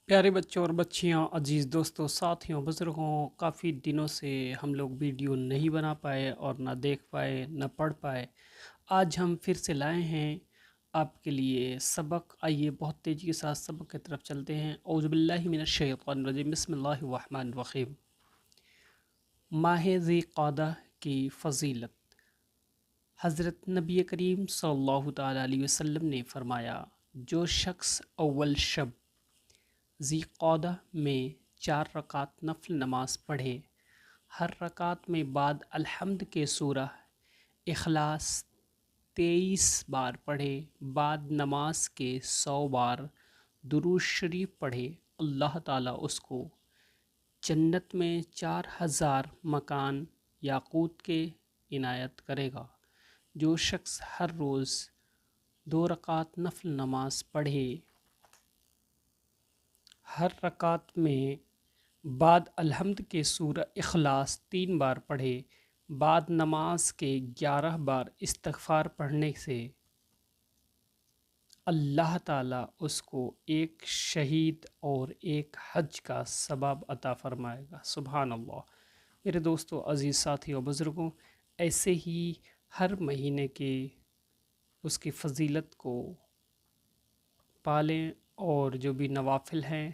प्यारे बच्चों और बच्चियां, अजीज़ दोस्तों, साथियों, बुज़ुर्गों, काफ़ी दिनों से हम लोग वीडियो नहीं बना पाए और ना देख पाए ना पढ़ पाए। आज हम फिर से लाए हैं आपके लिए सबक। आइए बहुत तेज़ी के साथ सबक की तरफ चलते हैं। औज़ु बिल्लाहि मिनश शैतानिर रजीम, बिस्मिल्लाहिर रहमानिर रहीम। माह ज़िक़ादा की फ़जीलत। हज़रत नबी करीम सल्लल्लाहु ताला अलैहि वसल्लम ने फ़रमाया, जो शख्स अव्वल शब ज़िक़ादा में 4 रकात नफल नमाज पढ़े, हर रकात में बाद अल्हम्द के सूरह इखलास 23 बार पढ़े, बाद नमाज के 100 बार दुरूद शरीफ पढ़े, अल्लाह ताला उसको जन्नत में 4000 मकान याकूत के इनायत करेगा। जो शख्स हर रोज़ 2 रकात नफल नमाज पढ़े, हर रकात में बाद अल्हम्द के सूरह इखलास 3 बार पढ़े, बाद नमाज के 11 बार इस्तग़फ़ार पढ़ने से अल्लाह ताला उसको एक शहीद और एक हज का सवाब अता फ़रमाएगा। सुभान अल्लाह। मेरे दोस्तों, अज़ीज़ साथियों, बुज़ुर्गों, ऐसे ही हर महीने के उसकी फ़जीलत को पालें और जो भी नवाफिल हैं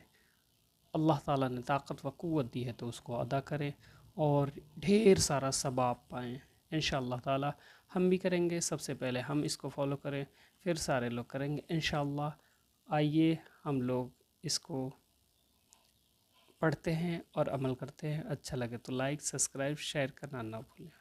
अल्लाह ताला ने ताकत व क़ुव्वत दी है तो उसको अदा करें और ढेर सारा सवाब पाएँ इंशाअल्लाह ताला। हम भी करेंगे, सबसे पहले हम इसको फॉलो करें, फिर सारे लोग करेंगे इंशाअल्लाह। आइए हम लोग इसको पढ़ते हैं और अमल करते हैं। अच्छा लगे तो लाइक, सब्सक्राइब, शेयर करना ना भूलें।